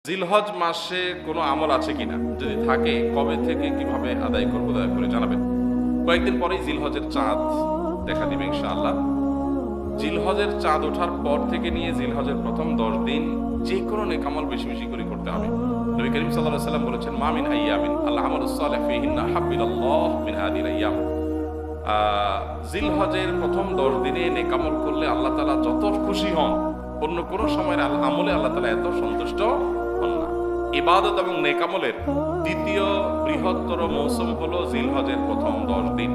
জিলহজ মাসে কোনো আমল আছে কিনা, যদি থাকে কবে থেকে কিভাবে আদায় করবো দয়া করে জানাবেন। কয়েকদিন পরেই জিলহজের চাঁদ দেখা দিবে ইনশাআল্লাহ। জিলহজের চাঁদ ওঠার পর থেকে নিয়ে জিলহজের প্রথম 10 দিন যে কোনো নেকামল বেশি বেশি করে করতে হবে। নবী করিম সাল্লাল্লাহু আলাইহি ওয়াসাল্লাম বলেছেন, মা মিন আইয়ামিন আল্লাহ আমালুস সালিহ ফীহিন্না হাব্বিলাল্লাহ মিন হাদিল আইয়াম। জিলহজের প্রথম 10 দিনে নেকামল করলে আল্লাহ তাআলা যত খুশি হন, অন্য কোনো সময়ের আমলে আল্লাহ তাআলা এত সন্তুষ্ট হন না। ইবাদত এবং নেকামলের দ্বিতীয় বৃহত্তর মৌসুম হলো জিলহজের প্রথম 10 দিন।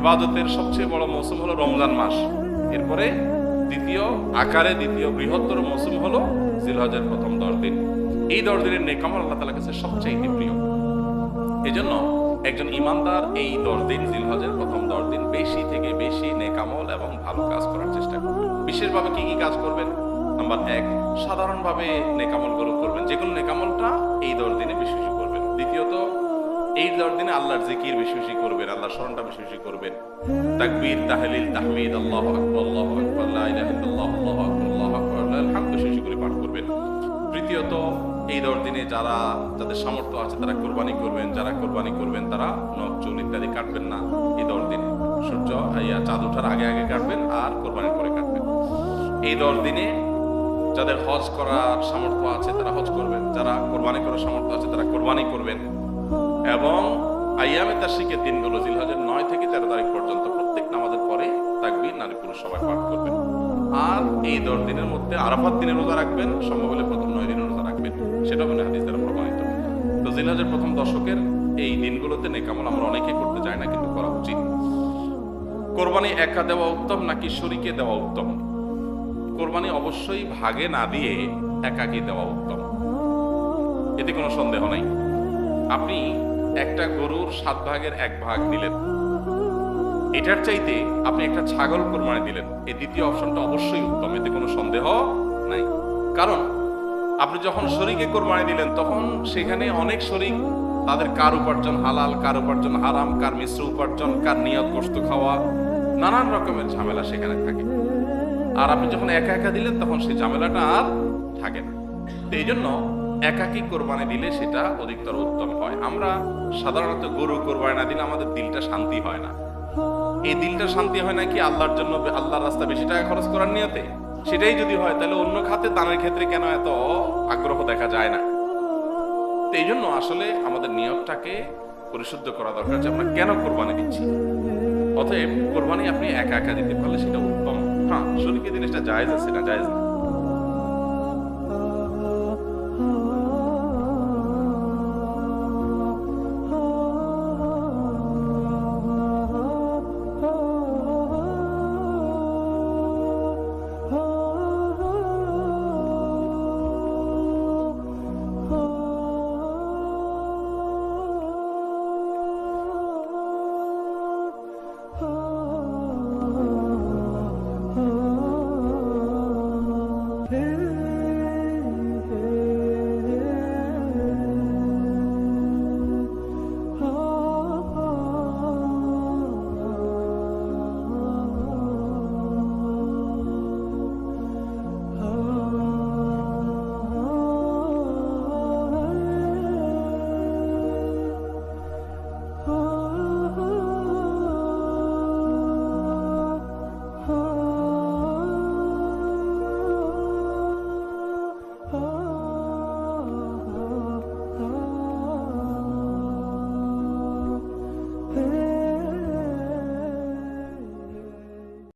ইবাদতের সবচেয়ে বড় মৌসুম হলো রমজান মাস, এরপরে দ্বিতীয় বৃহত্তর মৌসুম হলো জিলহজের প্রথম 10 দিন। এই 10 দিনের নেকামল আল্লাহ তাআলার কাছে সবচেয়ে প্রিয়। এজন্য একজন ইমানদার এই 10 দিন, জিলহজের প্রথম 10 দিন বেশি থেকে বেশি নেকামল এবং ভালো কাজ করার চেষ্টা করবেন। বিশেষভাবে কি কি কাজ করবেন? নাম্বার 1, সাধারণভাবে নেকামলগুলো করবেন, যে কোনো নেকামলটা এই 10 দিনে বেশি বেশি করবেন। দ্বিতীয়ত, এই 10 দিনে আল্লাহর জিকির বেশি বেশি করবেন, আল্লাহর স্মরণটা বেশি বেশি করবেন। তাকবীর, তাহলিল, তাহমিদ, আল্লাহু আকবার, আল্লাহু আকবার, লা ইলাহা ইল্লাল্লাহ, আল্লাহু আকবার, আল্লাহু আকবার, লাল হামদ বেশি বেশি করে পাঠ করবেন। তৃতীয়ত, এই 10 দিনে যাদের সামর্থ্য আছে তারা কোরবানি করবেন, যারা কোরবানি করবেন তারা নখ চুল ইত্যাদি কাটবেন না এই 10 দিন। চাঁদ ওঠার আগে আগে কাটবেন আর কোরবানির পরে কাটবেন। এই 10 দিনে যাদের হজ করার সামর্থ্য আছে তারা হজ করবেন, যারা কোরবানি করার সামর্থ্য আছে তারা কোরবানি করবেন। এবং আইয়ামে তাশরিকের দিনগুলো জিলহজের 9 থেকে 13 তারিখ পর্যন্ত প্রত্যেক নামাজের পরে তাকবীর নারী পুরুষ সবাই পাঠ করবেন। আর এই 10 দিনের মধ্যে আরাফাত দিনে রোজা রাখবেন, সম্ভব হলে প্রথম 9 দিনে রোজা রাখবেন, সেটা মানে হাদিস দ্বারা প্রমাণিত। তো জিলহজের প্রথম দশকের এই দিনগুলোতে নেকামল আমরা অনেকে করতে যাই না, কিন্তু করা উচিত। কোরবানি একা দেওয়া উত্তম নাকি শরীকে দেওয়া উত্তম? কোরবানি অবশ্যই ভাগে না দিয়ে একাকী দেওয়া উত্তম, এতে কোনো সন্দেহ নাই। আপনি একটা গরুর 7 ভাগের 1 ভাগ দিলেন, এটার চাইতে আপনি একটা ছাগল কোরবানি দিলেন, এই দ্বিতীয় অপশনটা অবশ্যই উত্তম, এতে কোনো সন্দেহ নাই। কারণ আপনি যখন শরীকে কোরবানি দিলেন তখন সেখানে অনেক শরীক, তাদের কার উপার্জন হালাল, কার উপার্জন হারাম, কার মিশ্র উপার্জন, কার নিয়ত গোশত খাওয়া, নানান রকমের ঝামেলা সেখানে থাকে। আর আপনি যখন একা একা দিলেন তখন সেই ঝামেলাটা আর থাকে না। তো এই জন্য একাকী কোরবানি দিলে সেটা অধিকতর উত্তম হয়। আমরা সাধারণত গরু কোরবানি না দিলে আমাদের দিলটা শান্তি হয় না। এই দিলটা শান্তি হয় না কি আল্লাহর জন্য, আল্লাহর রাস্তা বেশি টাকা খরচ করার নিয়তে? সেটাই যদি হয় তাহলে অন্য খাতে দানের ক্ষেত্রে কেন এত আগ্রহ দেখা যায় না? তো এই জন্য আসলে আমাদের নিয়তটাকে পরিশুদ্ধ করা দরকার যে আমরা কেন কোরবানি দিচ্ছি। অতএব কোরবানি আপনি একা একা দিতে পারলে সেটা উত্তম। হ্যাঁ, শরীকে দিলে সেটা জায়েজ আছে, না জায়েজ না।